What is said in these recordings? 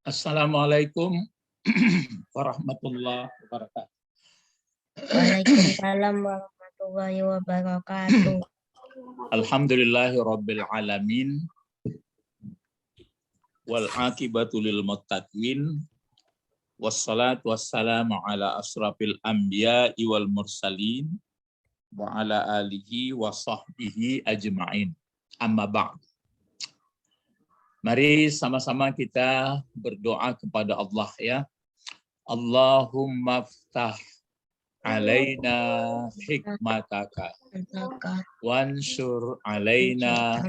Assalamualaikum warahmatullahi wabarakatuh. Waalaikumsalam warahmatullahi wabarakatuh. Alhamdulillahi rabbil alamin wal aqibatu lil muttaqin wassalatu wassalamu ala asrafil anbiya'i wal mursalin wa ala alihi wa sahbihi ajma'in. Amma ba'd. Mari sama-sama kita berdoa kepada Allah ya. Allahumma ftah alaina hikmataka wansur alaina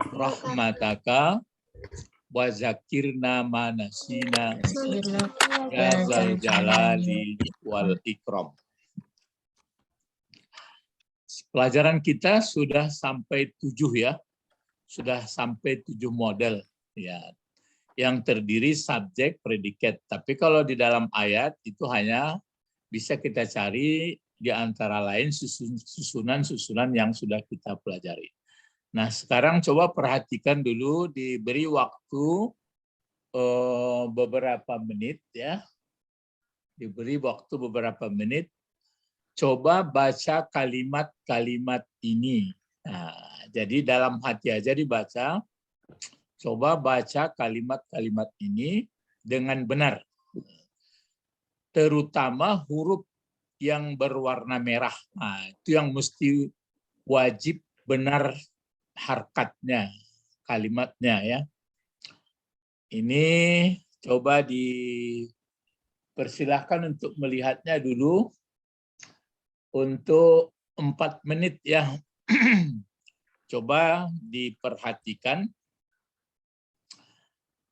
rahmataka wa zakirna manasina ya zal jalali wal ikram. Pelajaran kita sudah sampai 7 ya. Sudah sampai 7 model ya. Yang terdiri subjek, predikat. Tapi kalau di dalam ayat itu hanya bisa kita cari di antara lain susunan-susunan yang sudah kita pelajari. Nah, sekarang coba perhatikan dulu, diberi waktu beberapa menit ya. Diberi waktu beberapa menit. Coba baca kalimat-kalimat ini. Nah, jadi dalam hati aja dibaca. Coba baca kalimat-kalimat ini dengan benar. Terutama huruf yang berwarna merah. Nah, itu yang mesti wajib benar harkatnya, kalimatnya ya. Ini coba dipersilahkan untuk melihatnya dulu untuk 4 menit ya. Coba diperhatikan.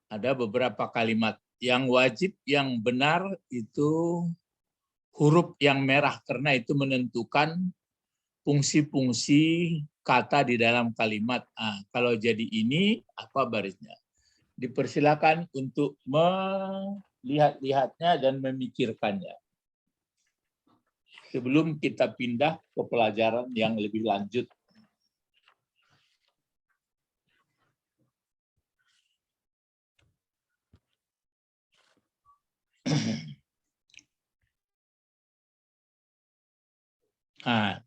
Ada beberapa kalimat yang wajib, yang benar itu huruf yang merah karena itu menentukan fungsi-fungsi kata di dalam kalimat. Nah, kalau jadi ini apa barisnya? Dipersilakan untuk melihat-lihatnya dan memikirkannya. Sebelum kita pindah ke pelajaran yang lebih lanjut. Nah,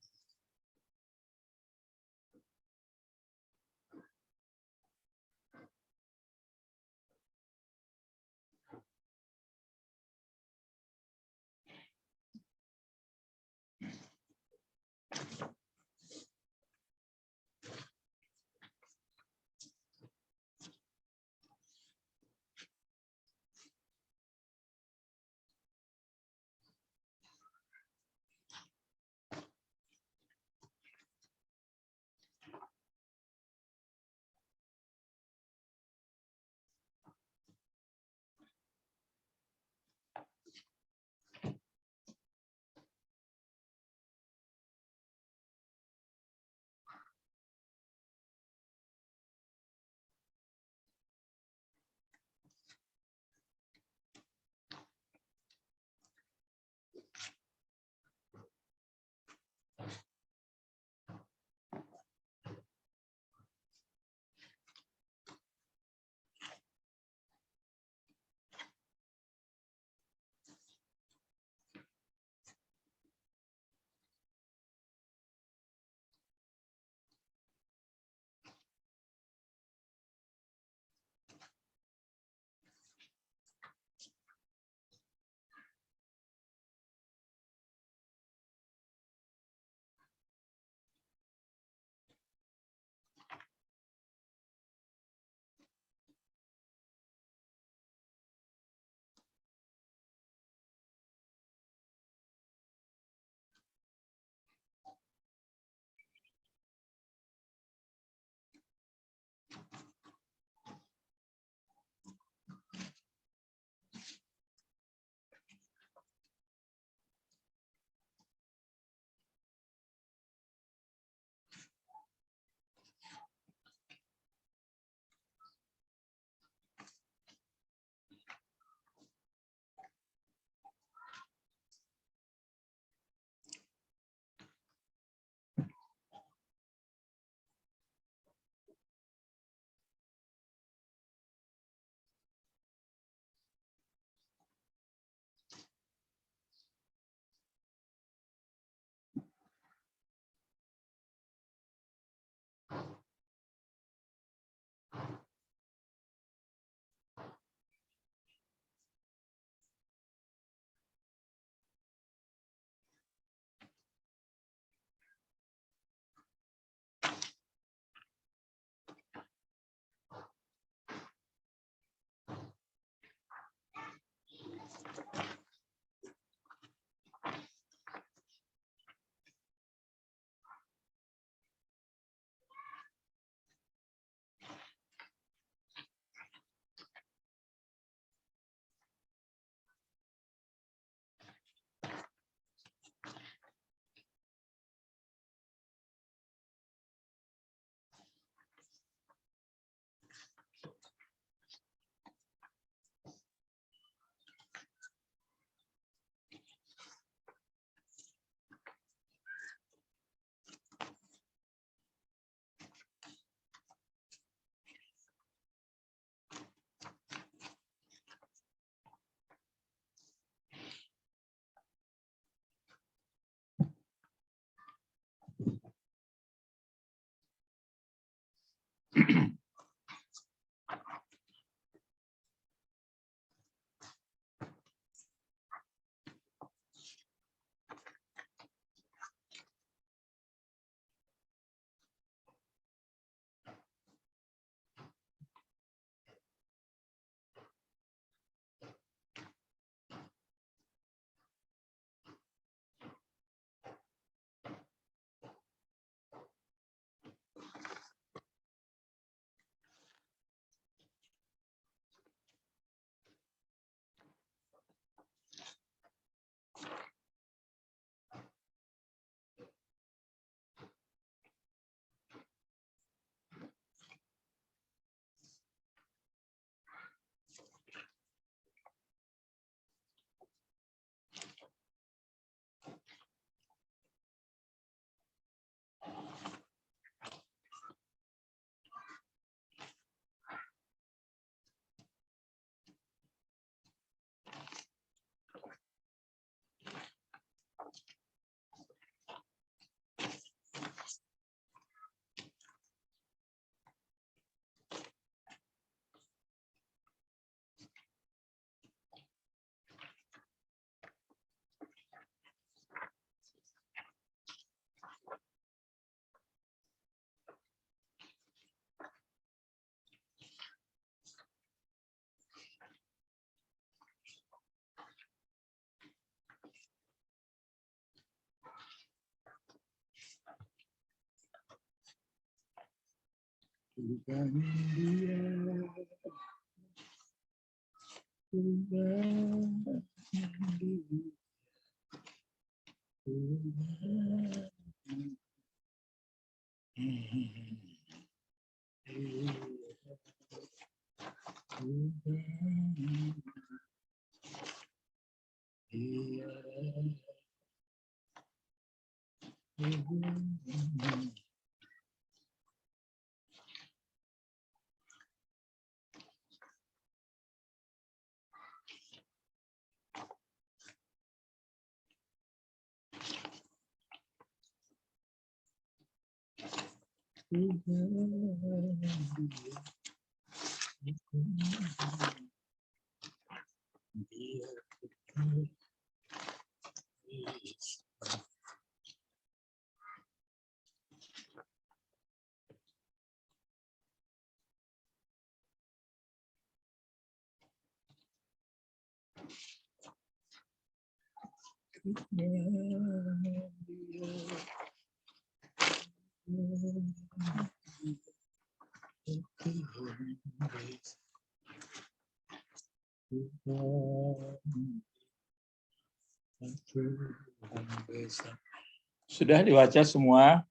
Sudah dibaca semua?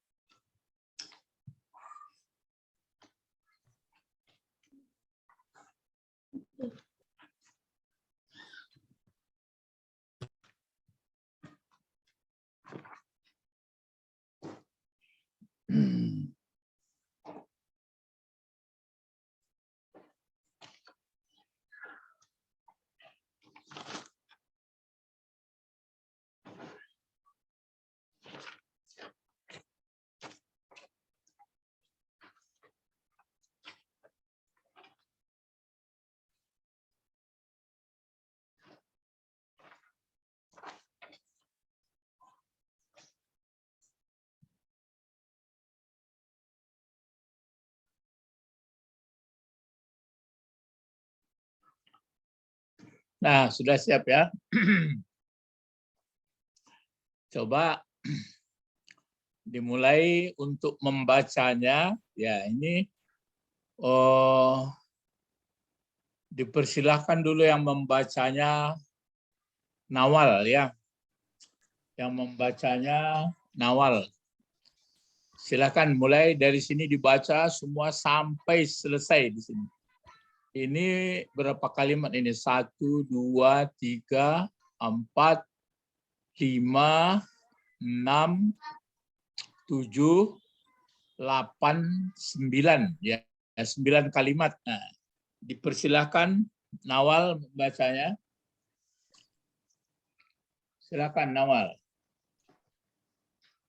Nah, sudah siap ya? Coba dimulai untuk membacanya. Ya, ini dipersilahkan dulu yang membacanya Nawal ya. Yang membacanya Nawal. Silakan mulai dari sini dibaca semua sampai selesai di sini. Ini berapa kalimat ini? 1, 2, 3, 4, 5, 6, 7, 8, 9. Ya, 9 kalimat. Nah, dipersilahkan Nawal bacanya. Silakan Nawal.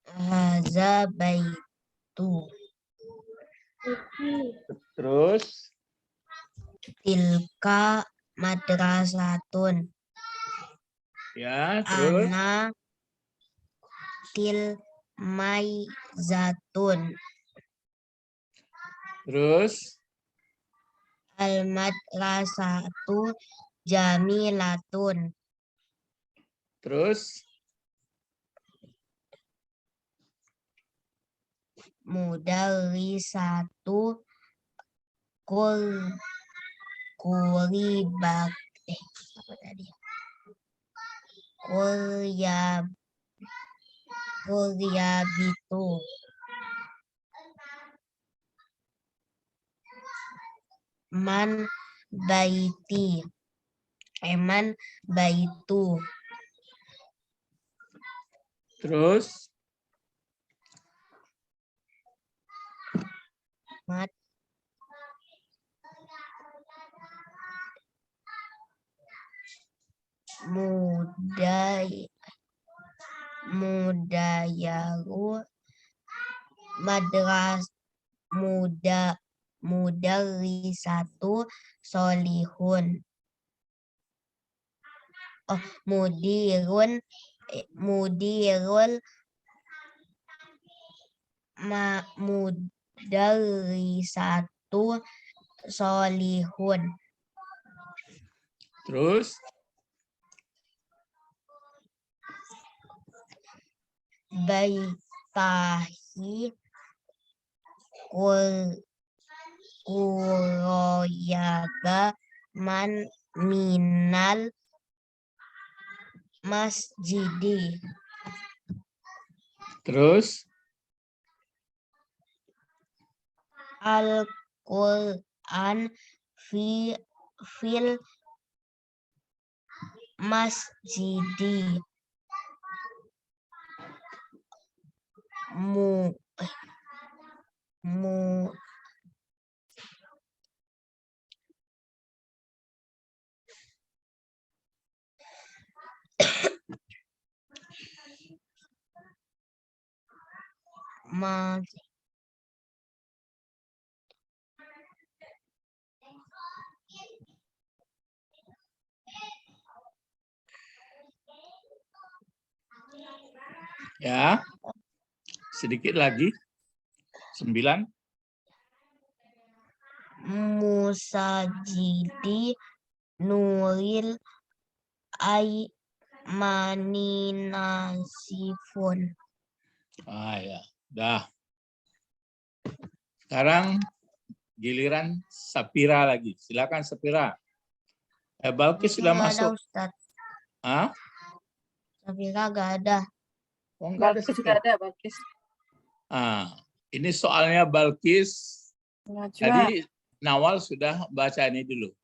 Haza baitu. Terus tilka madrasatun. ya, terus Ana tilmaizatun. terus Al madrasatu jamilatun. terus Mudarrisatu kul kuribak apa tadi? Kuryabitu. Man baiti. Eman baitu. terus Mat mudayaru madras mudarrisatu solihun. Oh, mudirul mudarrisatu solihun. terus Baitahi kuroyaga man minal masjidi. terus Al-Qur'an fil masjidi mu mu ma ya, sedikit lagi 9 musajidi nuril maninasifun. ya, dah. Sekarang giliran Sapira lagi. Silakan Sapira. Balkis sudah Nggak ada, masuk. Ustadz. Ah? Safira nggak ada. Oh, enggak ada Balkis Sapira. juga ada, Balkis. Ini soalnya Balkis. Najwa. Tadi Nawal sudah baca ini dulu.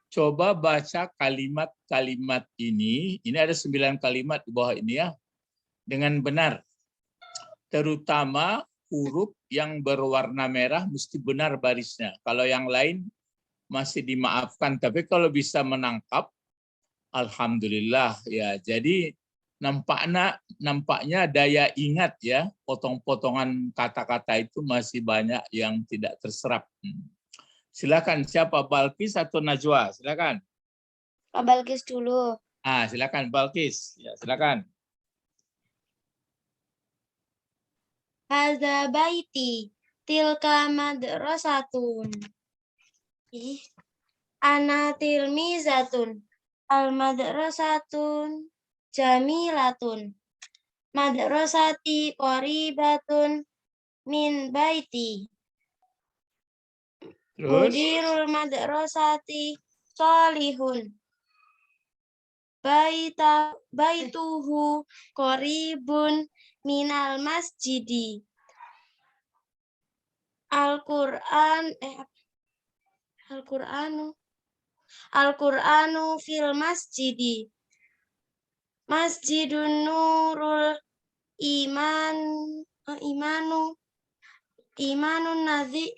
Coba baca kalimat-kalimat ini. Ini ada 9 kalimat di bawah ini ya. Dengan benar. Terutama huruf yang berwarna merah mesti benar barisnya. Kalau yang lain masih dimaafkan. Tapi kalau bisa menangkap, alhamdulillah ya. Jadi nampaknya daya ingat ya, potong-potongan kata-kata itu masih banyak yang tidak terserap. Silakan, siapa, Balkis atau Najwa? Silakan. Pak Balkis dulu. Silakan Balkis. Ya, silakan. Hadza baiti tilka madrasatun. Ana tilmizatun. Al madrasatun jamilatun. Madrasati qaribatun min baiti. Terus Mudirul madrasati solihun. Baituhu qaribun minal masjidi. Al-Qur'anu fil masjidi. Masjidun nurul imanun nadhi.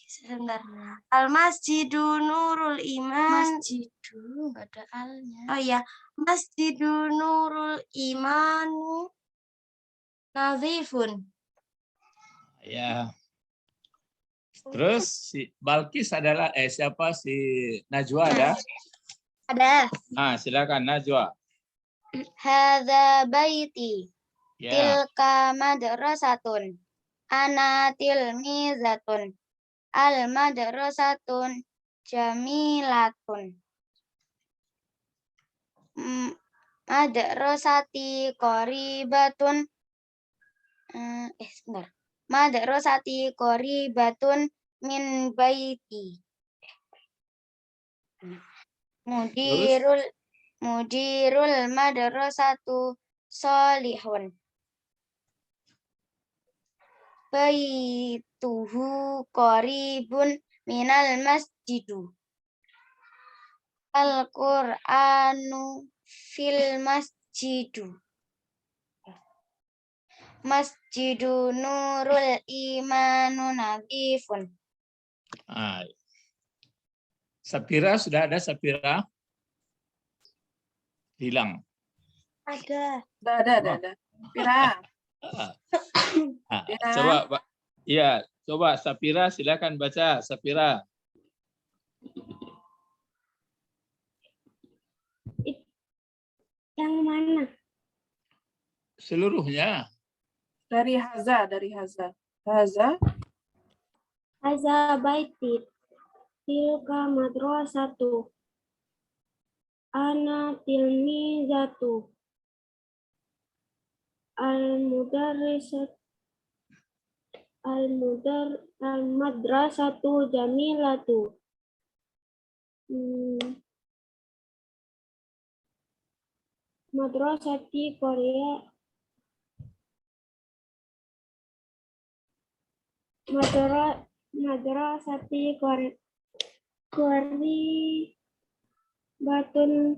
Sebentar. Al-Masjidu Nurul Iman. Masjidu, nggak ada alnya. Oh iya, Masjidu Nurul Imanu Nazifun. ya, Terus si Balkis adalah siapa si Najwa ada? Ada. Silakan Najwa. Hadza baiti. Ya. Tilka madrasatun. Ana tilmizatun. Al madrasatun jamilatun. Madrasati qoribatun. Sebentar. Madrasati qoribatun min baiti. Mudirul madrasatu solihun. Baituhu qaribun minal masjidu. Al-Qur'anu fil masjidu. Masjidu nurul imanu nadifun. Sapira sudah ada Sapira? Hilang. Ada. Ada. Pira. Coba, Pak. Iya, coba Sapira silakan baca Sapira. Yang mana? Seluruhnya. Dari Haza. Haza. Haza baiti. Tilka madrasatu. Ana tilmizatu. Al-madrasatu jamilatu. Madrasati Korea. Madrasati Korea. Batun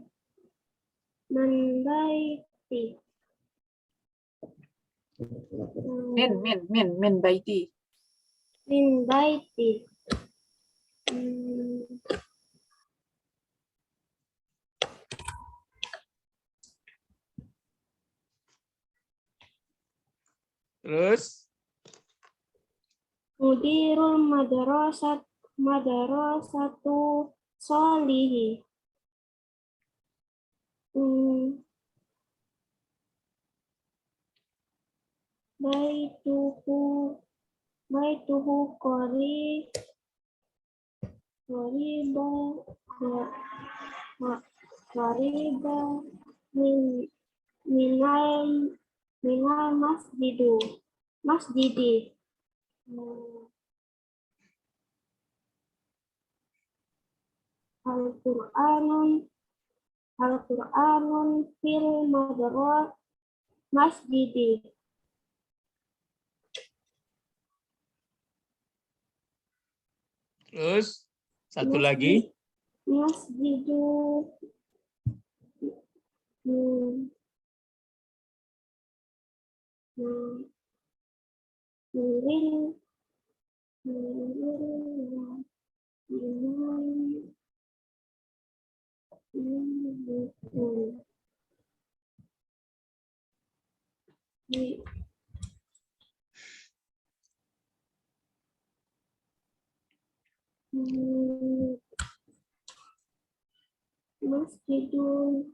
manbaiti. Min baiti. Min baiti. Terus Mudirul madrasatu solihi. Baituhu qariba minal masjidi. Al-Qur'anun fil masjidi. Terus satu lagi. Masjidu Masjidun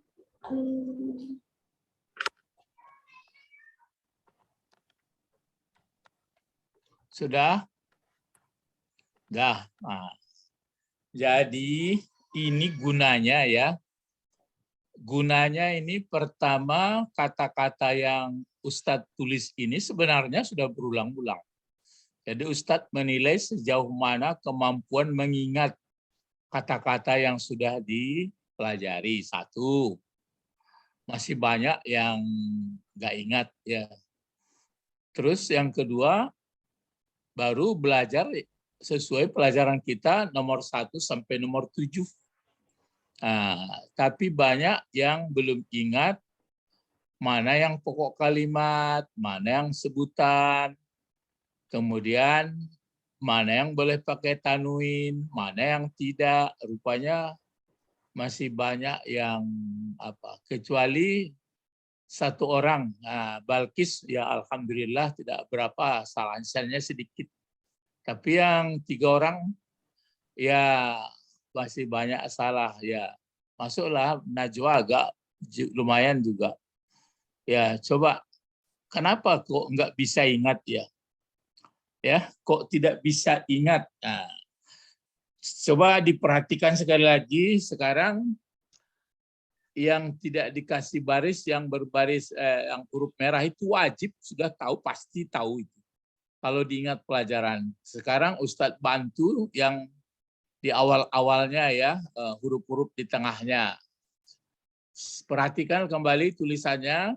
Sudah? Dah. Jadi ini gunanya ya. Gunanya ini pertama kata-kata yang Ustadz tulis ini sebenarnya sudah berulang-ulang. Jadi Ustadz menilai sejauh mana kemampuan mengingat kata-kata yang sudah dipelajari. Satu, masih banyak yang nggak ingat ya. Terus yang kedua, baru belajar sesuai pelajaran kita nomor 1 sampai nomor 7. Tapi banyak yang belum ingat mana yang pokok kalimat, mana yang sebutan, kemudian mana yang boleh pakai tanwin, mana yang tidak. Rupanya masih banyak yang kecuali satu orang. Balkis ya alhamdulillah tidak berapa, salahnya sedikit. Tapi yang 3 orang ya masih banyak salah ya. Masuklah Najwa agak lumayan juga. Ya, coba kenapa kok nggak bisa ingat ya? Ya, kok tidak bisa ingat? Nah, coba diperhatikan sekali lagi sekarang yang tidak dikasih baris, yang berbaris yang huruf merah itu wajib sudah tahu, pasti tahu itu. Kalau diingat pelajaran. Sekarang Ustadz bantu yang di awal-awalnya ya, huruf-huruf di tengahnya. Perhatikan kembali tulisannya.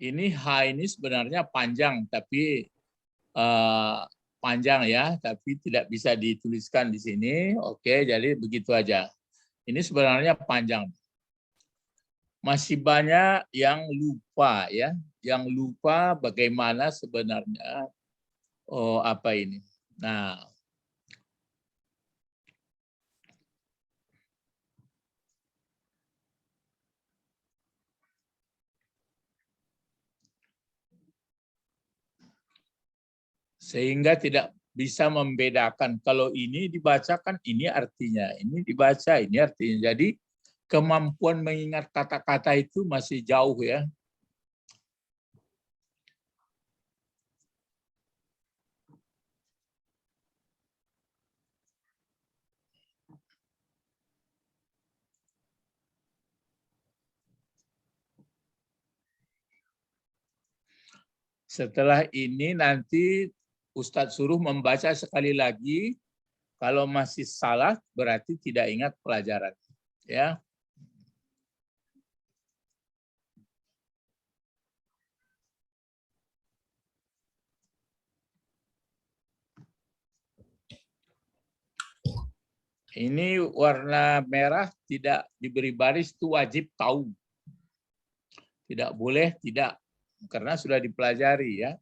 Ini H ini sebenarnya panjang, tapi panjang ya, tapi tidak bisa dituliskan di sini. Oke, jadi begitu aja. Ini sebenarnya panjang. Masih banyak yang lupa ya, yang lupa bagaimana sebenarnya apa ini. Nah, sehingga tidak bisa membedakan kalau ini dibacakan ini artinya, ini dibaca ini artinya. Jadi kemampuan mengingat kata-kata itu masih jauh ya. Setelah ini nanti Ustadz suruh membaca sekali lagi. Kalau masih salah berarti tidak ingat pelajaran. Ya. Ini warna merah tidak diberi baris itu wajib tahu. Tidak boleh tidak, karena sudah dipelajari ya.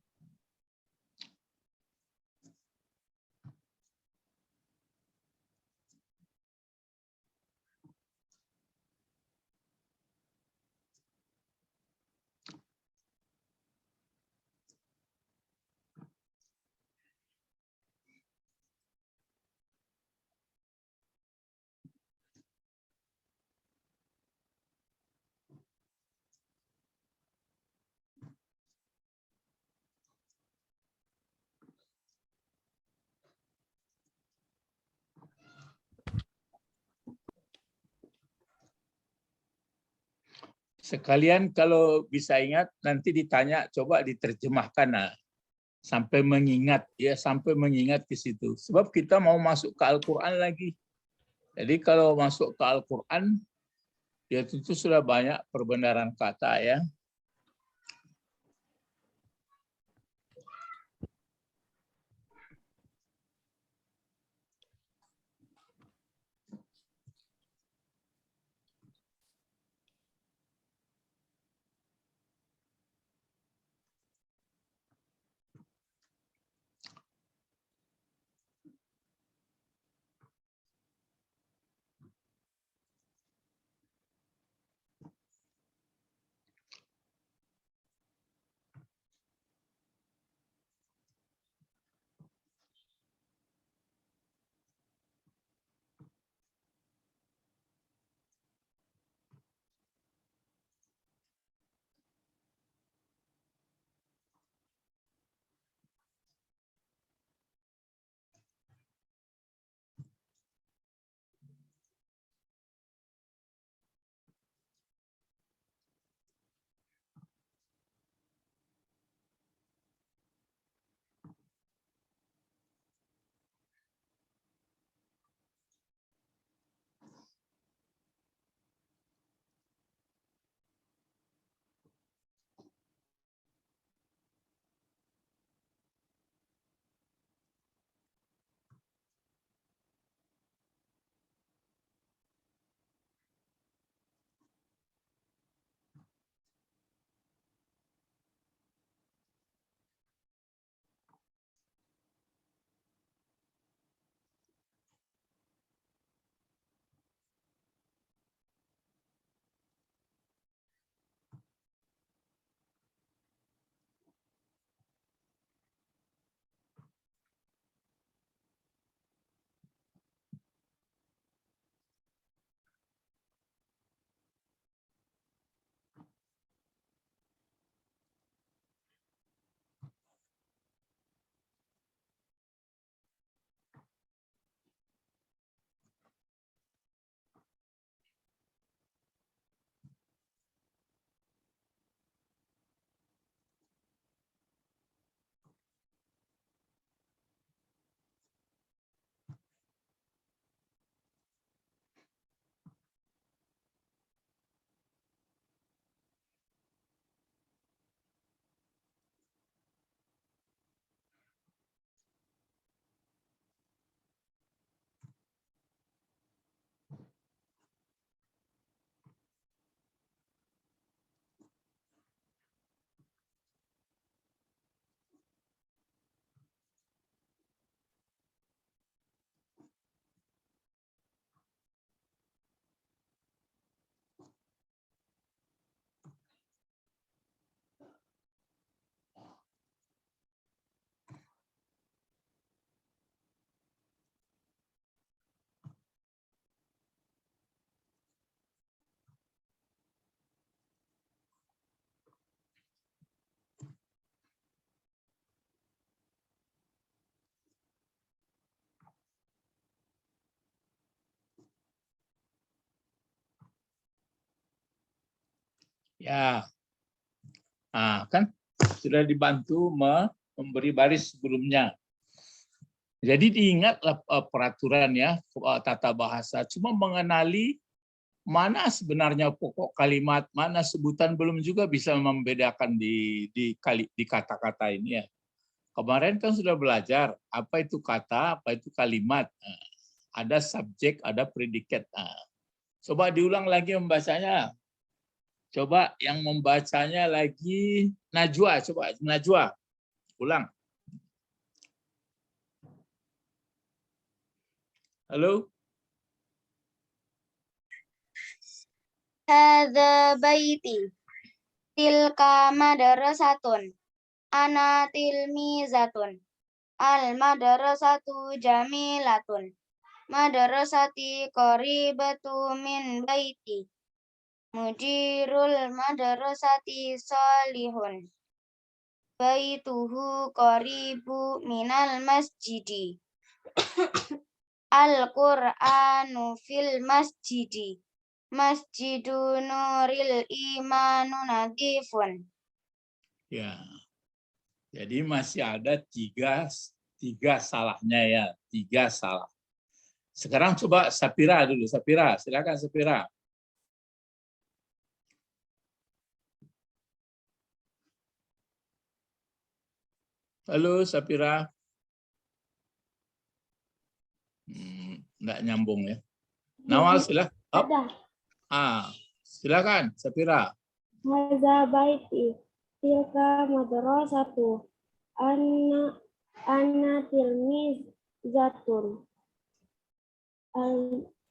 Sekalian kalau bisa ingat nanti ditanya, coba diterjemahkan nah, sampai mengingat ya, sampai mengingat ke situ. Sebab kita mau masuk ke Al-Qur'an lagi. Jadi kalau masuk ke Al-Qur'an ya tentu sudah banyak perbenaran kata ya. Ya. Nah, kan sudah dibantu memberi baris sebelumnya. Jadi diingatlah peraturan ya, tata bahasa. Cuma mengenali mana sebenarnya pokok kalimat, mana sebutan belum juga bisa membedakan di kata-kata ini ya. Kemarin kan sudah belajar apa itu kata, apa itu kalimat. Nah, ada subjek, ada predikat. Nah, coba diulang lagi membacanya. Coba yang membacanya lagi Najwa, coba Najwa. Ulang. Halo? Hadza baiti. Tilka madrasatun. Ana tilmizatun. Al madrasatu jamilatun. Madrasati qaribatu min baiti. Mudirul madrasati salihun. Baituhu qaribu minal masjidi. Al-Qur'anu fil masjidi. Masjidu nuril imanu nadifun. Ya. Jadi masih ada tiga salahnya ya, 3 salah. Sekarang coba Sapira dulu, Sapira, silakan Sapira. Halo Sapira. Enggak nyambung ya. Nawal silakan. Ada. Silakan Sapira. Hadza baiti. Tilka madrasatu. Anna tilmizatun.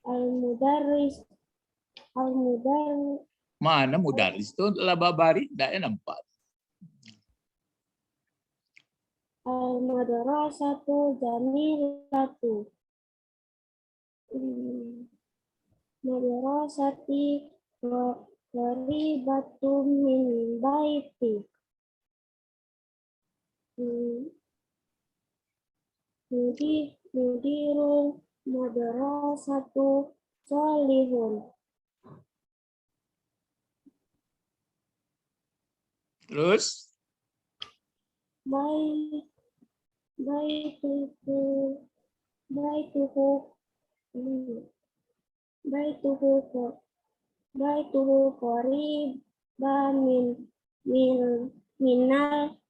Al-mudarris. Mana mudaris itu lababari tidak nampak. Al-madrasatu jamilatu. Madrasati qaribatu min baiti. Mudirul madrasatu salihun. Terus Baituhu qariban minal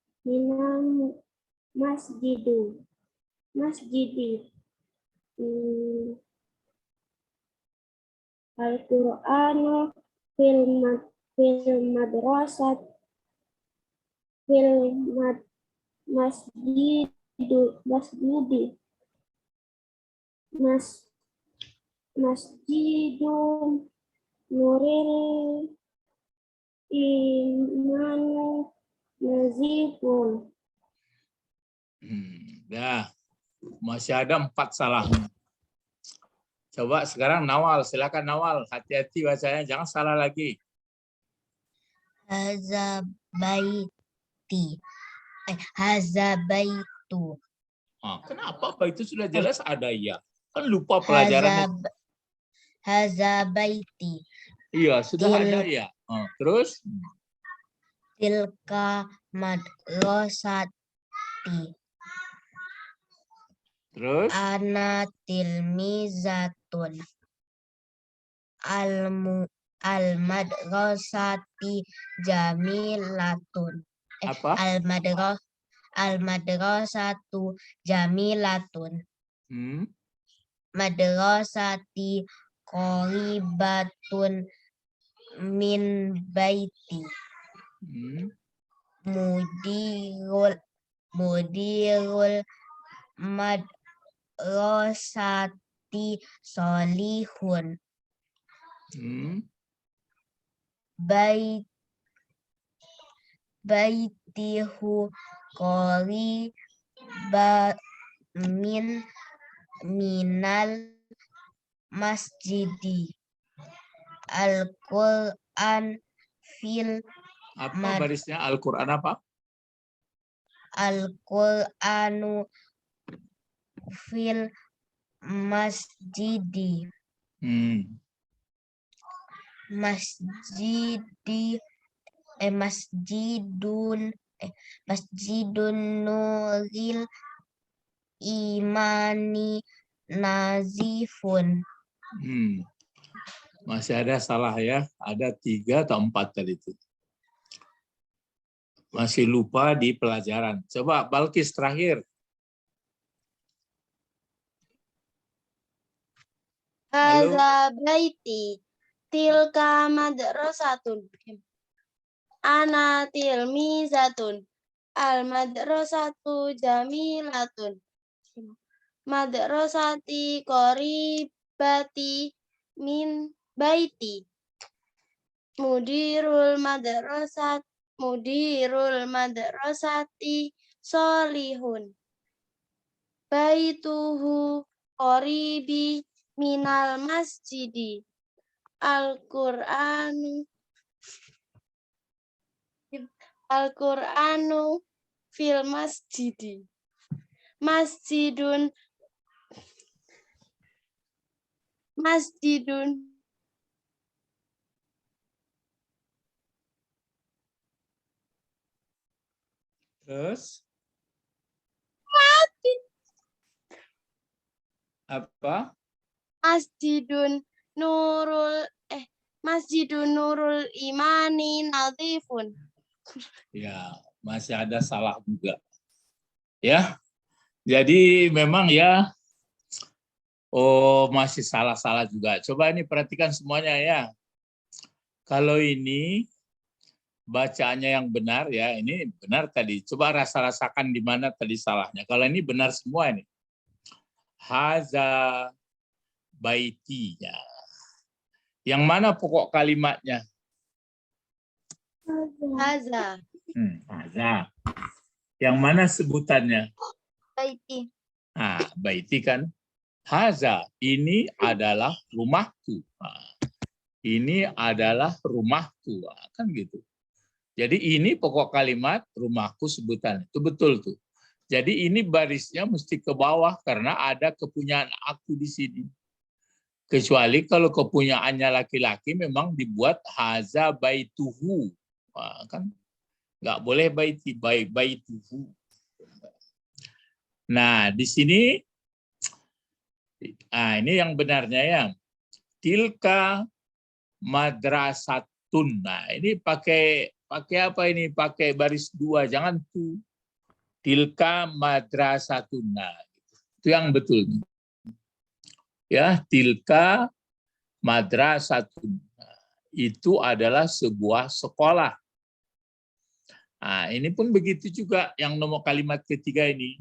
masjidi. Al-Qur'anu fil masjidu nuril imanu nazifun. ya masih ada 4 salahnya. Coba sekarang Nawal, silakan Nawal, hati-hati bacanya, jangan salah lagi. Hadza baiti. Hadza baitu. Kenapa? Apa itu sudah jelas ada ya? Kan lupa pelajaran. Hadza baiti. Iya, sudah ada ya. Terus? Tilka madrasati. Terus? Ana tilmizatun. Al-madrasati jamilatun. Apa? Al-madrasatu jamilatun. Madrasati qaribatun min baiti. Mudirul madrasati solihun. Baitihu qariba minal masjidi. Al-Qur'an fil apa barisnya? Al-Qur'an apa? Al-Qur'anu fil masjidi. Masjidi masjidun nuril imani nazifun. Masih ada salah ya, ada 3 atau 4 tadi itu. Masih lupa di pelajaran. Coba Balkis terakhir. Halo. Hadza baiti tilka madrasatun. Ana tilmizatun. Al madrasatu jamilatun. Madrasati qaribati min baiti. Mudirul madrasati solihun. Baituhu qaribi minal masjidi. Al-Qur'anu fil masjidi. Masjidun Terus? Apa? Masjidun Nurul Imani Nadifun. Ya, masih ada salah juga. Ya. Jadi memang ya masih salah-salah juga. Coba ini perhatikan semuanya ya. Kalau ini bacaannya yang benar ya, ini benar tadi. Coba rasakan di mana tadi salahnya. Kalau ini benar semua ini. Haza baitinya. Yang mana pokok kalimatnya? Haza. Haza. Yang mana sebutannya? Baiti. Baiti kan. Haza, ini adalah rumahku. Ini adalah rumahku. Kan gitu. Jadi ini pokok kalimat rumahku sebutan. Itu betul tuh. Jadi ini barisnya mesti ke bawah karena ada kepunyaan aku di sini. Kecuali kalau kepunyaannya laki-laki memang dibuat haza baituhu. Kan nggak boleh baituhu. Nah, di sini ini yang benarnya ya. Tilka madrasatun. Nah, ini pakai apa ini? Pakai baris 2, jangan tu. Tilka madrasatun. Nah, itu yang betul. Ya, tilka madrasatun. Itu adalah sebuah sekolah. Nah, ini pun begitu juga yang nomor kalimat ketiga ini.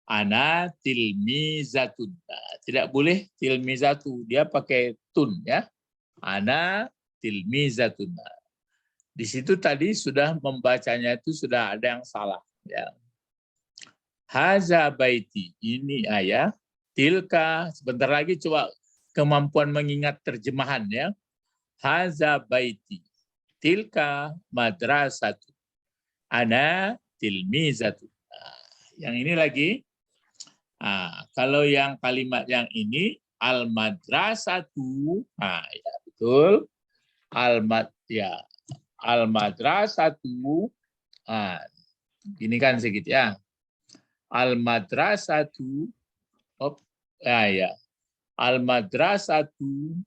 Ana tilmizatun. Nah, tidak boleh tilmizatu, dia pakai tun ya. Ana tilmizatun. Nah, di situ tadi sudah membacanya itu sudah ada yang salah ya. Haza baiti, ini ayat. Tilka, sebentar lagi coba kemampuan mengingat terjemahan ya. Haza baiti. Tilka madrasatu. Ana tilmizatu. Yang ini lagi. Kalau yang kalimat yang ini al madrasatu. Ya betul. Al madrasatu. Ini kan sedikit ya. Al madrasatu. Ya. Al madrasatu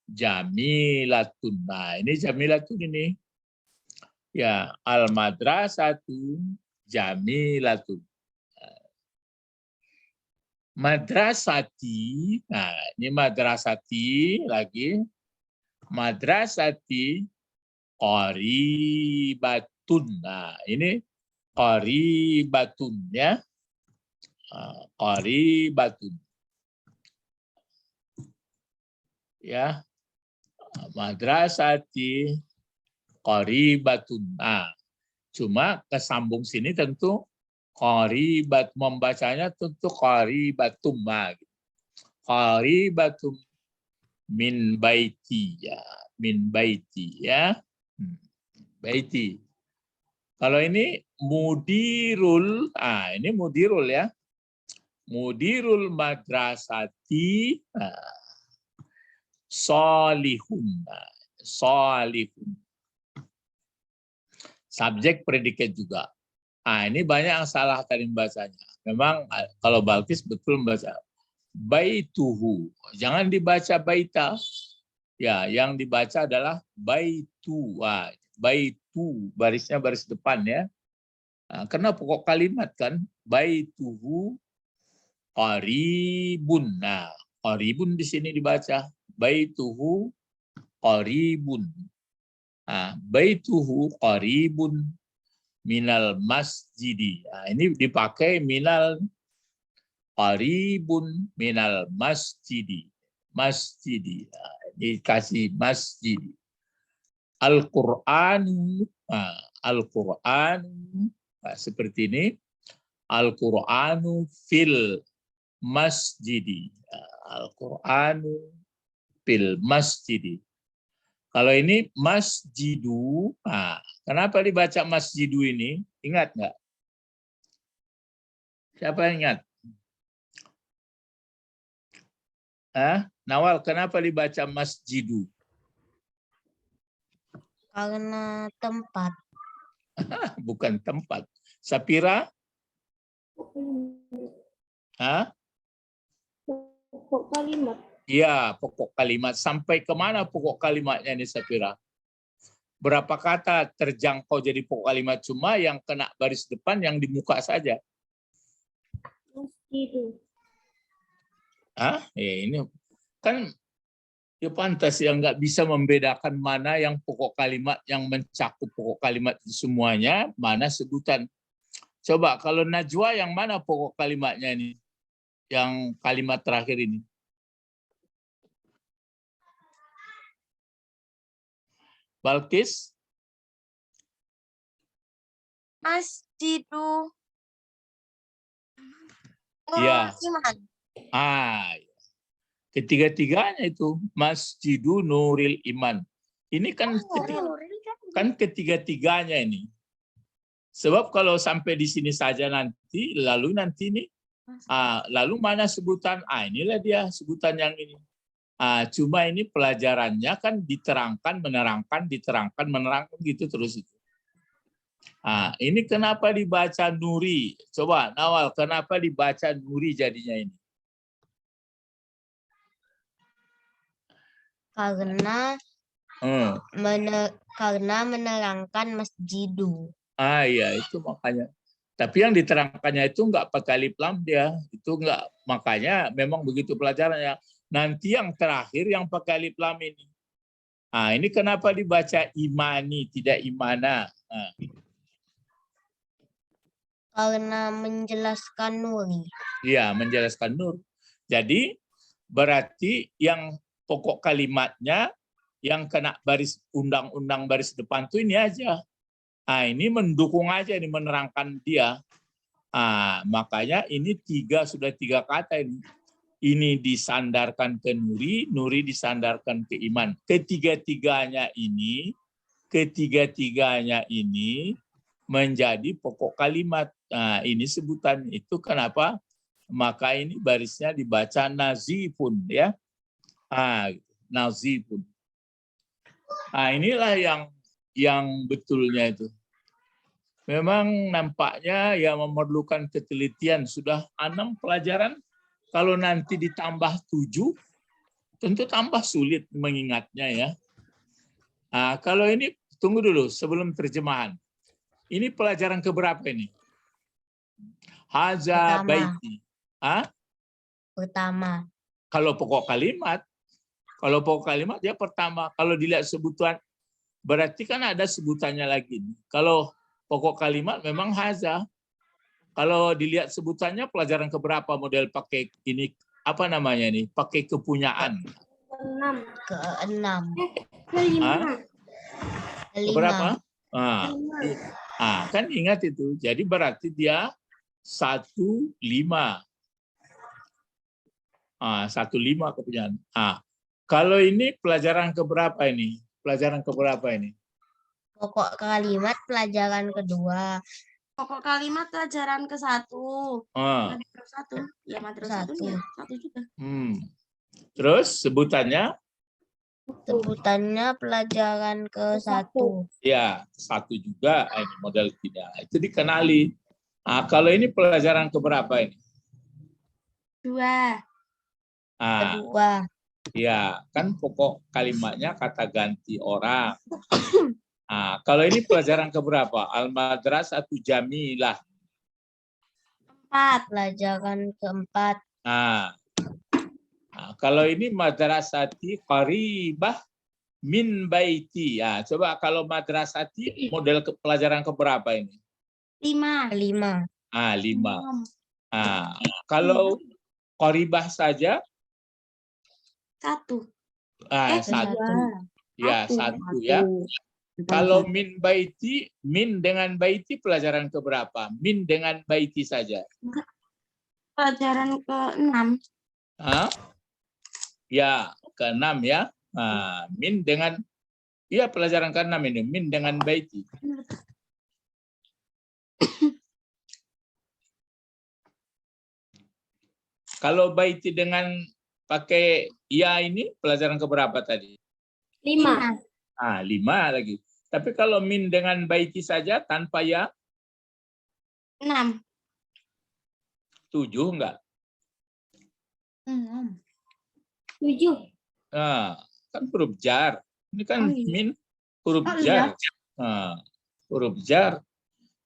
jamilatun. Nah, ini jamilatun ini. Ya, al madrasatu jamilatun. Madrasati. Nah, ini madrasati lagi. Madrasati qaribatun. Nah, ini qaribatun ya. Qaribatun. Ya. Madrasati qaribatun. Nah, cuma kesambung sini tentu qaribat, membacanya tentu qaribatum. Qaribatum min baiti ya. Min baiti ya. Baiti. Kalau ini mudirul, ini mudirul ya. Mudirul madrasati salihun. Salihun. Subjek predikat juga. Ini banyak yang salah tadi membacanya. Memang kalau Balkis betul membaca baituhu. Jangan dibaca baita. Ya, yang dibaca adalah baitu. Baitu, barisnya baris depan ya. Karena pokok kalimat kan baituhu qaribun. Qaribun di sini dibaca baituhu qaribun. Baituhu qaribun minal masjidi. Ini dipakai minal qaribun minal masjidi. Masjidi. Dikasih masjidi. Al-Qur'anu. Al-Qur'anu. Seperti ini. Al-Qur'anu fil masjidi. Al-Qur'anu fil masjidi. Kalau ini masjidu, kenapa dibaca masjidu ini? Ingat nggak? Siapa yang ingat? Nawal, kenapa dibaca masjidu? Karena tempat. Bukan tempat. Sapira? Pokok kalimat. Iya, pokok kalimat. Sampai kemana pokok kalimatnya ini, Sapira? Berapa kata terjangkau jadi pokok kalimat? Cuma yang kena baris depan yang di muka saja. Masjidu. Ini kan ya pantas yang nggak bisa membedakan mana yang pokok kalimat yang mencakup pokok kalimat semuanya, mana sebutan. Coba kalau Najwa yang mana pokok kalimatnya ini? Yang kalimat terakhir ini. Balkis? Masjidu. Iya. Iman. Ketiga-tiganya itu Masjidu Nuril Iman. Ini kan ketiga-tiganya ini. Sebab kalau sampai di sini saja nanti ini, lalu mana sebutan? Inilah dia sebutan yang ini. Cuma ini pelajarannya kan diterangkan, menerangkan, diterangkan, menerangkan gitu terus itu. Ini kenapa dibaca Nuri? Coba Nawal, kenapa dibaca Nuri jadinya ini? Karena menerangkan masjidu. Iya, itu makanya. Tapi yang diterangkannya itu enggak pakai alif lam dia. Itu enggak. Makanya memang begitu pelajarannya. Nanti yang terakhir yang pakai alif lam ini. Ini kenapa dibaca imani, tidak imana? Karena menjelaskan nuri. Iya, menjelaskan nur. Jadi berarti yang pokok kalimatnya yang kena baris undang-undang baris depan tuh ini aja. Ini mendukung aja, ini menerangkan dia. Makanya ini sudah tiga kata ini. Ini disandarkan ke nuri, nuri disandarkan ke iman. Ketiga-tiganya ini menjadi pokok kalimat. Ini sebutan itu kenapa? Maka ini barisnya dibaca nazifun ya. Nazifun. Inilah yang betulnya itu. Memang nampaknya ya memerlukan ketelitian. Sudah 6 pelajaran. Kalau nanti ditambah 7, tentu tambah sulit mengingatnya ya. Kalau ini, tunggu dulu sebelum terjemahan. Ini pelajaran keberapa ini? Haza baiti. Pertama. Kalau pokok kalimat dia pertama. Kalau dilihat sebutan, berarti kan ada sebutannya lagi. Kalau pokok kalimat memang haza. Kalau dilihat sebutannya pelajaran keberapa model pakai ini apa namanya nih? Pakai kepunyaan. Keenam. Berapa? Kan ingat itu. Jadi berarti dia 15. 15 kepunyaan. Kalau ini pelajaran keberapa ini? Pelajaran keberapa ini? Pokok kalimat pelajaran kedua. Pokok kalimat pelajaran ke-1. Madrus 1. Ya, Madrus 1 Satu. ya. 1 juga. Terus sebutannya? Sebutannya pelajaran ke-1. Ya, 1 juga ini model tidak. Itu dikenali. Nah, kalau ini pelajaran keberapa ini? 2. Ah, Kedua. ya, kan pokok kalimatnya kata ganti orang. Nah, kalau ini pelajaran keberapa? Al-Madrasatu Jamilah. 4. Pelajaran ke-4. Nah, kalau ini madrasati qaribah min baiti. Ya, coba kalau madrasati model pelajaran keberapa ini? 5. Kelima. 5. Kalau qaribah saja 1. 1. Ke-1. Ya, 1 ya. Kalau min baiti, min dengan baiti pelajaran keberapa? Min dengan baiti saja. Pelajaran ke-6. Ya, ke-6 ya. Min dengan, ya pelajaran ke-6 ini, min dengan baiti. Kalau baiti dengan pakai ya ini pelajaran keberapa tadi? 5. 5 lagi. Tapi kalau min dengan baiti saja tanpa ya? 6. 7 enggak? 7. Kan huruf jar. Ini kan Oh, iya. min huruf Oh, jar. Huruf jar.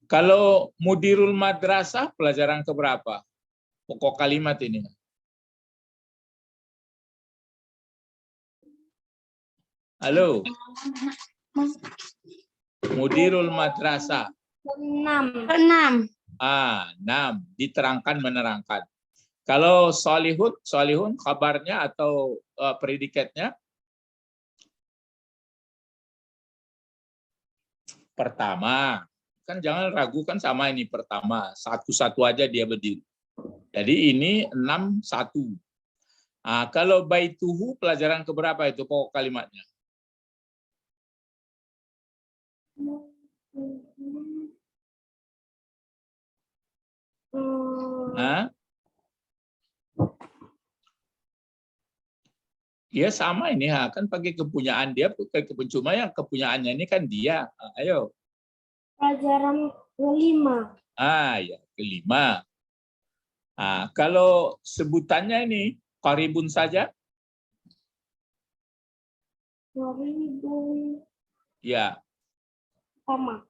Kalau mudirul madrasah pelajaran keberapa? Pokok kalimat ini. Halo. Mudirul madrasah. 6. 6. 6. Diterangkan, menerangkan. Kalau solihun kabarnya atau predikatnya? Pertama. Kan jangan ragukan sama ini pertama. Satu-satu aja dia berdiri. Jadi ini 6-1. Kalau baituhu pelajaran keberapa itu pokok kalimatnya? Ya sama ini kan pakai kepunyaan dia, cuma yang kepunyaannya ini kan dia. Ayo. Pelajaran ke-5. Ya kelima. Kalau sebutannya ini qaribun saja? Qaribun. Ya. Pertama.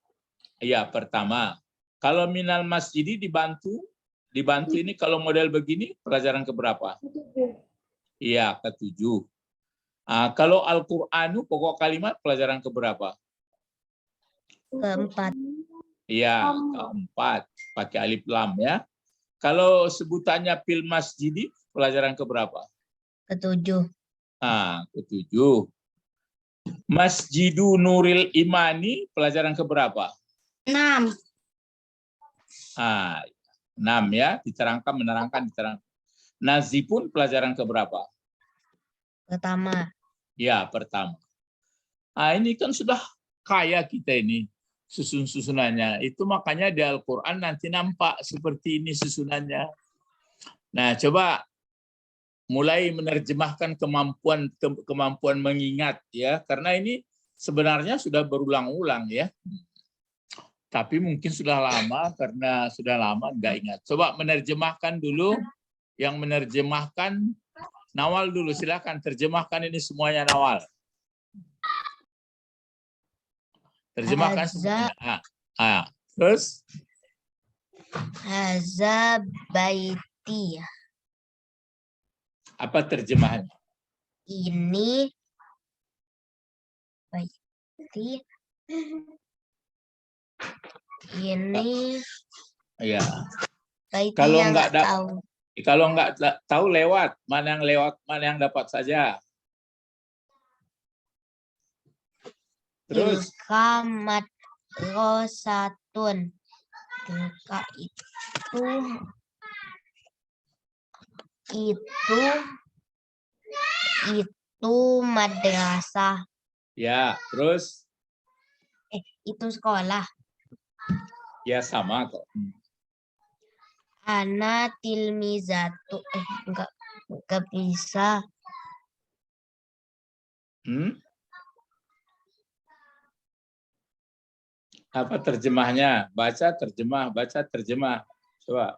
Ya pertama. Kalau minal masjidi dibantu ini kalau model begini pelajaran keberapa? 7. Iya, ke-7. Kalau Al-Qur'anu pokok kalimat pelajaran keberapa? Ke-4. Iya, ke-4. Pakai alif lam ya. Kalau sebutannya fil masjidi pelajaran keberapa? Ke-7. Ke-7. Masjidu Nuril Imani pelajaran keberapa? 6. 6 ya, diterangkan, menerangkan, diterangkan. Nazipun pelajaran keberapa? Pertama. Ya, pertama. Ini kan sudah kaya kita ini susunannya. Itu makanya di Al-Qur'an nanti nampak seperti ini susunannya. Nah, coba mulai menerjemahkan kemampuan mengingat ya, karena ini sebenarnya sudah berulang-ulang ya. Tapi mungkin sudah lama, karena sudah lama nggak ingat. Coba menerjemahkan dulu, yang menerjemahkan Nawal dulu, silakan terjemahkan ini semuanya Nawal. Terjemahkan semuanya. Terus? Haza baiti. Apa terjemahannya? Ini baiti. Ini Ya. baiti Kalau yang nggak tahu. Kalau nggak tahu lewat, mana yang dapat saja. Terus Tilka madrasatun. Tilka itu madrasah. ya, terus Itu sekolah. ya sama kok. Ana tilmizatu. Enggak bisa. Apa terjemahnya? Baca, terjemah, baca, terjemah. Coba.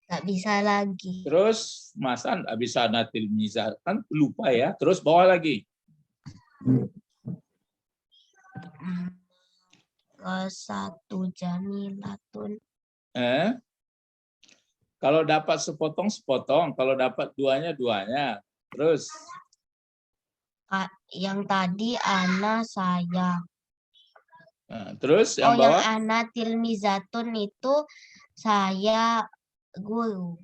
Nggak bisa lagi. Terus masa nggak bisa natil mizah, kan lupa ya. Terus bawa lagi. Satu jamilatun. Kalau dapat sepotong, sepotong. Kalau dapat duanya, duanya. Terus. Yang tadi ana saya. Nah, terus Oh, yang yang bawah. ana tilmizatun itu saya guru.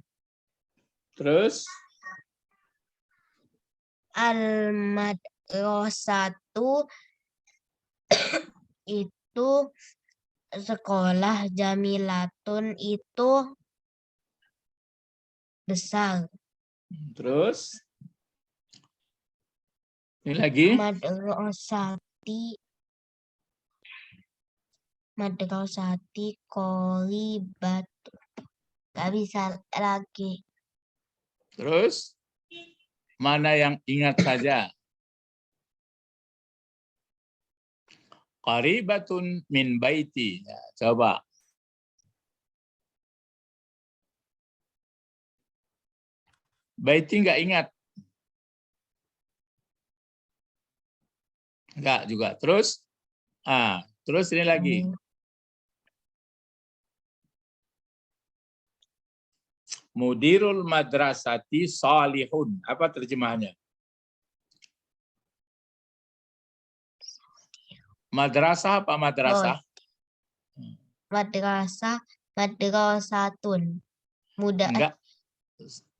Terus. Al-madrasatu itu sekolah, jamilatun itu besar. Terus. Ini lagi. Madrasati kolibatu. Gak bisa lagi. Terus. Mana yang ingat saja? Qaribatun min baiti. Ya, coba. Baiti nggak ingat. Enggak juga. Terus, terus ini lagi. Mudirul madrasati salihun. Apa terjemahnya? Madrasah apa madrasah? Madrasatun. Enggak.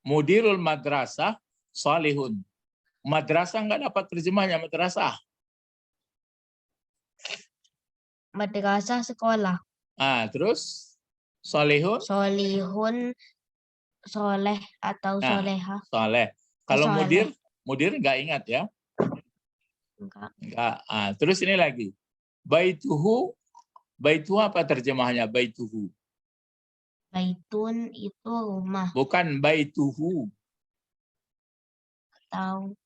Mudirul madrasah salihun. Madrasah enggak dapat terjemahnya madrasah. Madrasah sekolah. Terus salihun? Solihun, soleh atau soleha. Soleh. Kalau Soleh. mudir enggak ingat ya? Enggak. Terus ini lagi. Baituhu apa terjemahnya? Baituhu. Baitun itu rumah. Bukan baituhu. Tahu.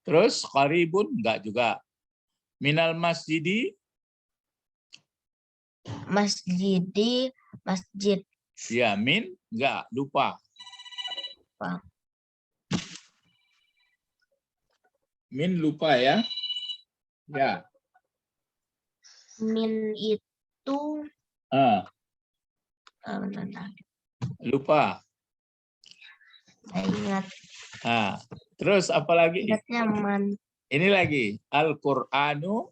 Terus qaribun enggak juga. Minal masjidi. Masjidi, masjid. Ya, min enggak, lupa. Min lupa ya. Ya. Min itu Lupa. saya ingat. Terus apa lagi? Ingatnya man. Ini lagi. Al-Qur'anu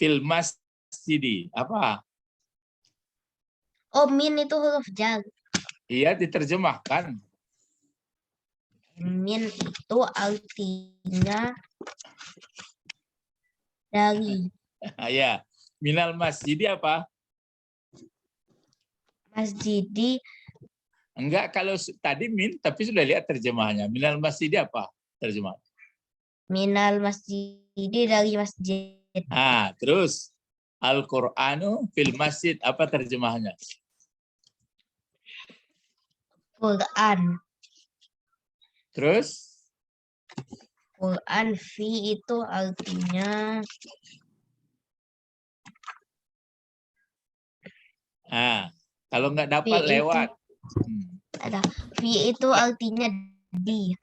fil masjidi. Apa? Oh, min itu huruf jar. Iya, diterjemahkan. Min itu artinya dari. Ya. Minal masjidi apa? Masjidi. Enggak, kalau tadi min, tapi sudah lihat terjemahannya. Minal masjidi apa terjemah? Minal masjidi, dari masjid. Terus Al-Qur'anu fil masjid apa terjemahannya? Quran. Terus Quran fi itu artinya kalau nggak dapat fi lewat. Ada fi itu artinya di.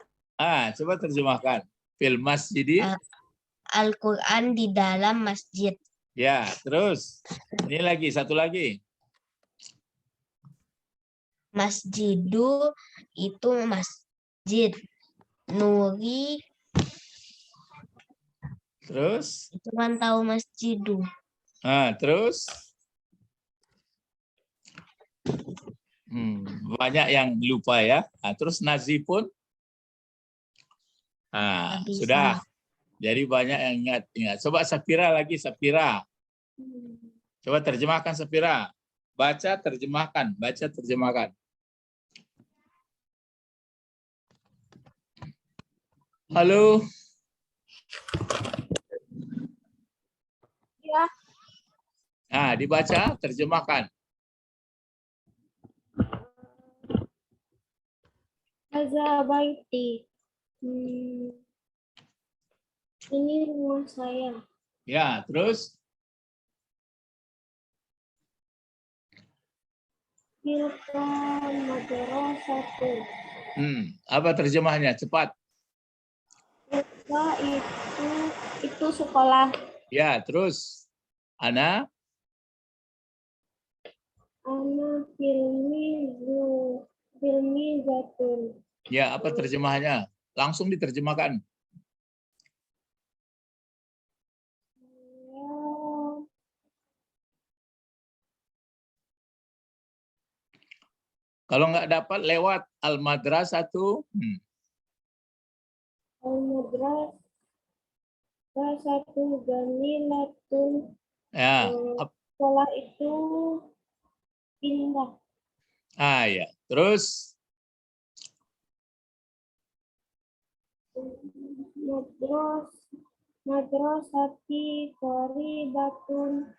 Coba terjemahkan. Fil masjidi. Al-Quran di dalam masjid. Ya, terus ini lagi satu lagi. Masjidu itu masjid. Nuri. Terus? Itu kan tahu masjidu. Terus? Banyak yang lupa ya. Terus nazifun? Sudah. Jadi banyak yang ingat. Coba Safira lagi, Safira. Coba terjemahkan Safira. Baca, terjemahkan. Baca, terjemahkan. Halo. Ya. Dibaca, terjemahkan. Hadza baiti. Ini rumah saya. Ya, terus Tilka madrasatu. apa terjemahnya? Cepat. Tilka itu sekolah. Ya, terus ana Filmi zatun. ya, apa terjemahnya? Langsung diterjemahkan. Kalau nggak dapat lewat al-madrasatu, Al-madrasatu jamilatun. ya, Sekolah itu indah. ya. Terus Madrasati qaribatun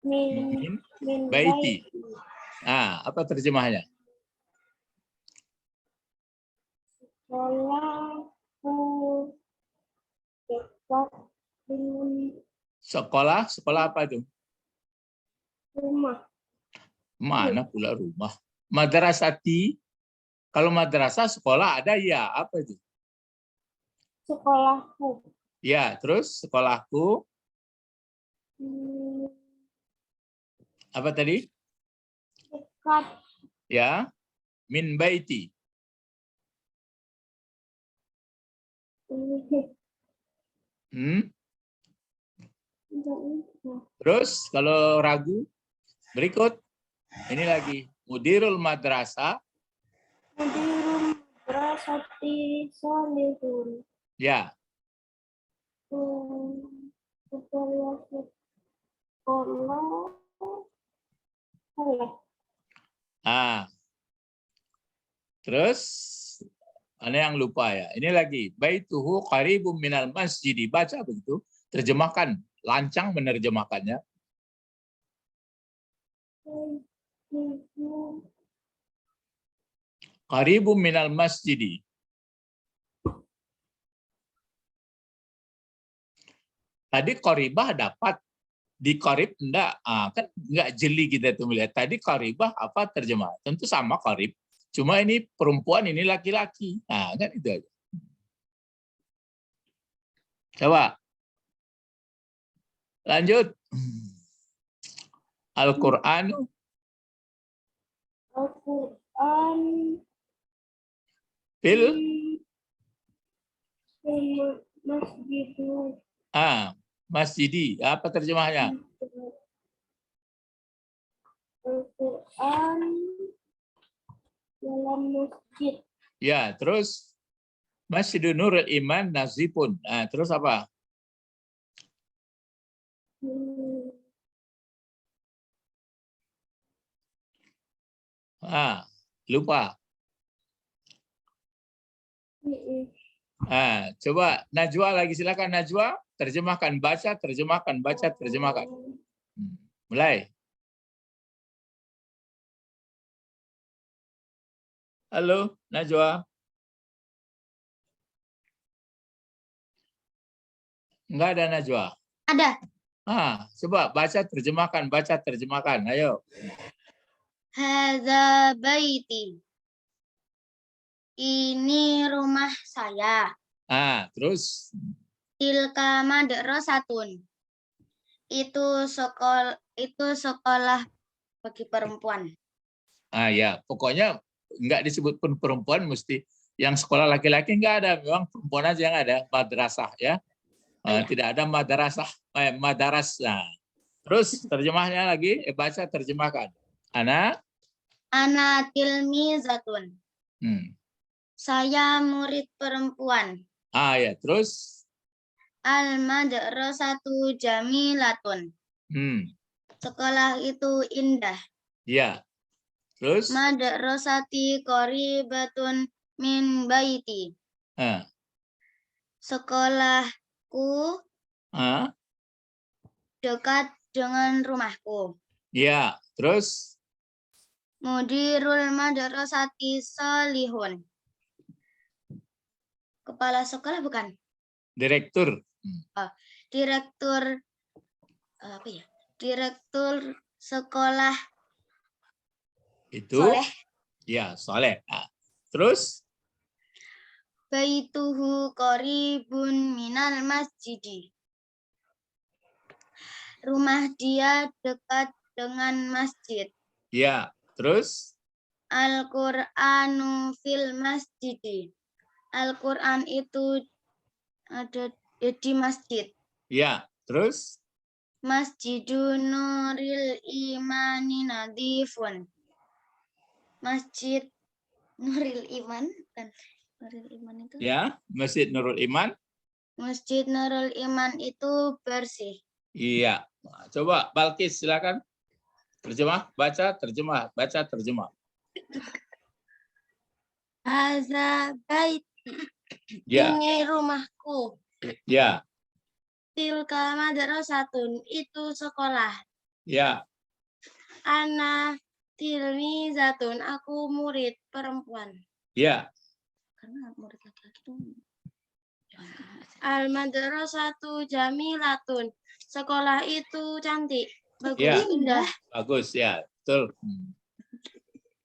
min baiti. baiti. Apa terjemahnya? Sekolahku dekat dengan Sekolah apa itu? rumah. Mana pula rumah? Madrasati. Kalau madrasah sekolah ada ya, apa itu? Sekolahku Ya, terus sekolahku apa tadi? dekat Ya, min baiti. Terus kalau ragu, berikut ini lagi mudirul madrasah. Mudirul madrasati salihun. Ya, Sekolah salah. Terus ada yang lupa ya. Ini lagi baituhu qaribum minal masjid. Baca begitu, terjemahkan, lancang menerjemahkannya. Qaribum minal masjid. Tadi qaribah dapat, di qarib enggak. Kan enggak jeli kita tuh melihat. Tadi qaribah apa terjemah? Tentu sama qarib. Cuma ini perempuan, ini laki-laki. Kan itu aja. Coba. Lanjut. Al-Qur'an. Al-Quran Fil. Masjidu. Masjidi. Apa terjemahnya? Al-Quran dalam masjid. Ya, terus Masjidun Nurul Iman Nazipun. Terus apa? Lupa. Coba Najwa lagi, silakan Najwa, terjemahkan, baca, terjemahkan, baca, terjemahkan. Mulai. Halo, Najwa. Enggak ada Najwa. Ada. Coba baca, terjemahkan, baca, terjemahkan. Ayo. Hadza baiti. Ini rumah saya. Terus Tilka madrasatun. Itu sekolah bagi perempuan. Ya, pokoknya enggak disebut pun perempuan, mesti yang sekolah laki-laki enggak ada, memang perempuan aja yang ada, madrasah ya. Tidak ada madrasah, madaras. Terus terjemahnya lagi, baca, terjemahkan. Ana tilmizatun. Saya murid perempuan. Ya, terus Al-madrasatu jamilatun. Sekolah itu indah. Ya. Terus Madrasati qaribatun min baiti. Sekolahku dekat dengan rumahku. Ya, terus Mudirul madrasati salihun. Kepala sekolah bukan? Direktur. Direktur apa ya? Direktur sekolah Itu Soleh. ya, soleh. Nah, terus Baituhu qoribun minal masjidi. Rumah dia dekat dengan masjid. ya, terus Al-Qur'anu fil masjidi. Al-Qur'an itu ada di masjid. ya, terus Masjidun Nuril Imani Nadifun. Masjid Nuril Iman kan? Nuril Iman itu? ya, Masjid Nurul Iman. Masjid Nurul Iman itu bersih. Iya. Nah, coba Balkis silakan. Terjemah, baca, terjemah, baca, terjemah. Haza bait. Ya, Ini rumahku. ya, Tilka madrasatun. Itu sekolah. ya, Ana tilmizatun. Aku murid perempuan. ya, Karena murid laki-laki itu. Al madrasatu jamilatun. Sekolah itu cantik. Bagus, Ya. indah. bagus ya, betul.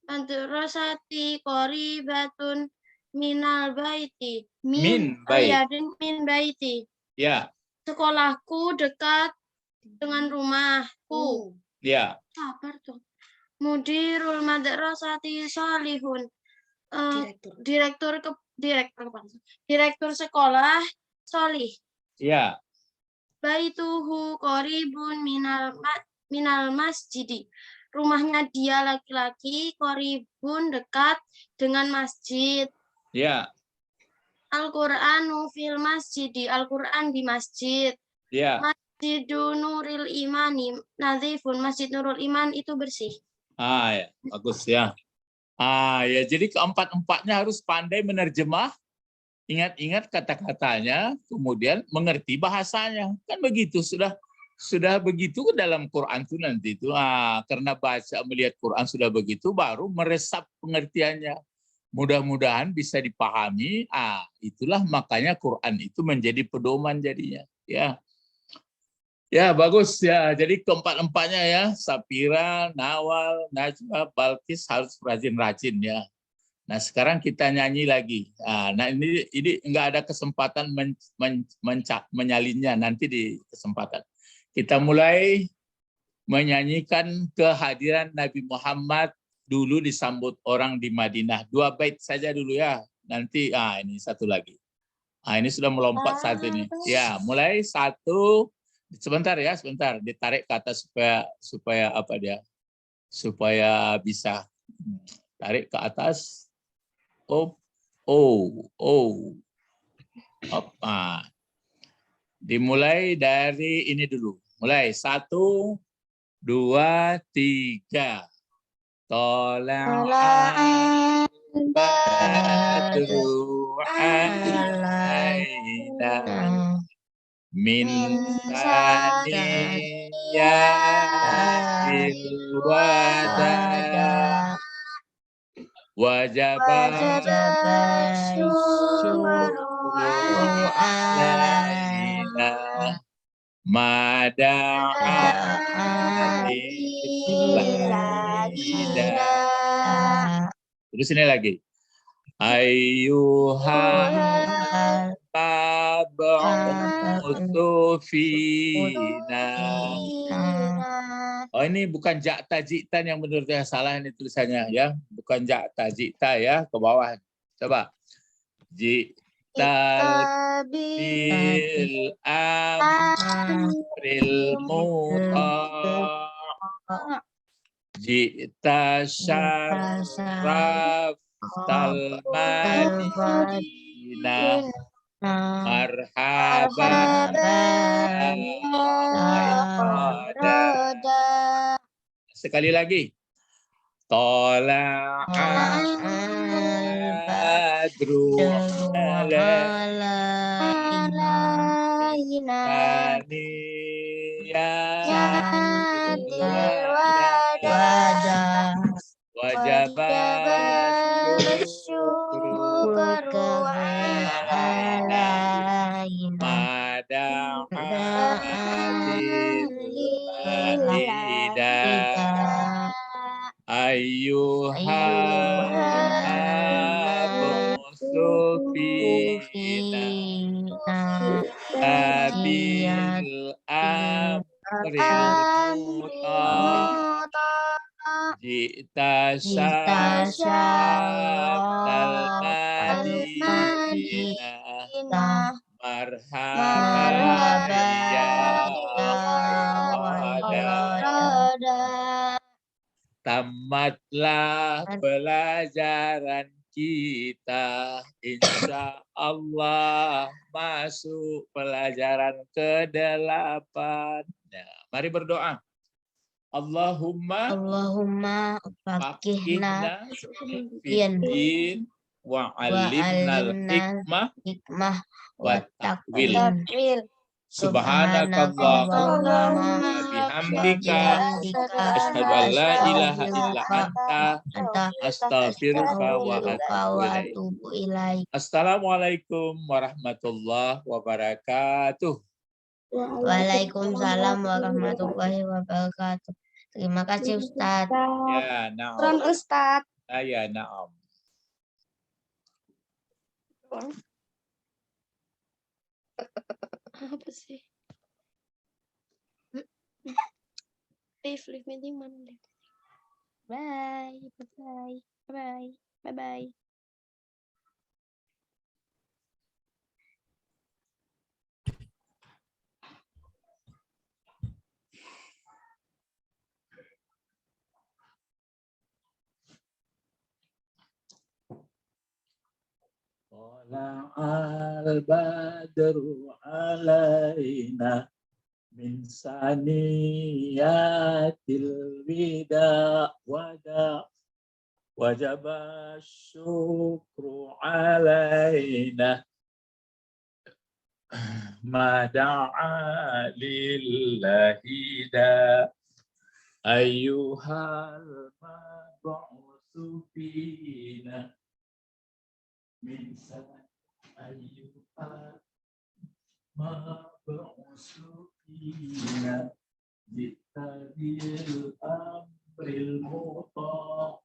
Madrasati qoribatun minal baiti. Min Oh iya, bait. min baiti. Ya, Sekolahku dekat dengan rumahku. ya, Sabar tuh. Mudirul madrasati solihun. Direktur sekolah solih. ya, Baituhu qoribun minal masjidi. Rumahnya dia laki-laki qoribun dekat dengan masjid. ya, Al-Qur'anu fil masjidi. Al-Qur'an di masjid. ya. Masjidu Nuril Imani Nadifun. Masjid Nurul Iman itu bersih. Ya, bagus ya. Ya, jadi keempat-empatnya harus pandai menerjemah, ingat-ingat kata-katanya, kemudian mengerti bahasanya. Kan begitu, sudah begitu dalam Quran itu nanti itu. Karena baca melihat Quran sudah begitu, baru meresap pengertiannya. Mudah-mudahan bisa dipahami. Itulah makanya Quran itu menjadi pedoman jadinya. Ya, bagus ya. Jadi keempat-empatnya ya, Sapira, Nawal, Najwa, Balkis harus rajin-rajin ya. Nah, sekarang kita nyanyi lagi. Nah, ini nggak ada kesempatan menyalinnya nanti di kesempatan. Kita mulai menyanyikan kehadiran Nabi Muhammad dulu disambut orang di Madinah. 2 bait saja dulu ya. Nanti ini satu lagi. Ini sudah melompat saat ini. Ya, mulai 1. Sebentar ya, sebentar. Ditarik ke atas supaya apa dia? Supaya bisa tarik ke atas. Dimulai dari ini dulu. Mulai 1, 2, 3. Tola'an badru alaina min saniyatil wada wajabat syukru alaina mada'a terus ini lagi ayyuhal mab'utsu fina. Ini bukan jakta jitan yang menurut saya salah ini tulisannya ya, bukan jakta jita ya, ke bawah. Coba. Jita bil amril muta' jita syaraf talmadina marhaban sekali lagi tola'al badru alaina wajabat syukru alaina Ida ayyuhal musufina tabil amril muta jita syaratal madinah marhaban ya roda. Tamatlah pelajaran kita, insya Allah masuk pelajaran ke-8. Nah, mari berdoa. Allahumma faqihna fiddin wa alimnal hikmah wa takwil. Subhanakallahumma wa bihamdika asyhadu an la ilaha illa anta astaghfiruka wa atubu ilaik. Assalamualaikum warahmatullahi wabarakatuh. Waalaikumsalam warahmatullahi wabarakatuh. Terima kasih Ustadz. Ya, na'am. Ustadz. Ya, na'am. Apa sih? Leave meeting mana? Bye. Tala'al badru alaina min saniyatil wida wajaba syukru alaina mada'a lillahi da ayyuhal mab'usu fina min ayyuhal mab'usu fina bittabil amril muta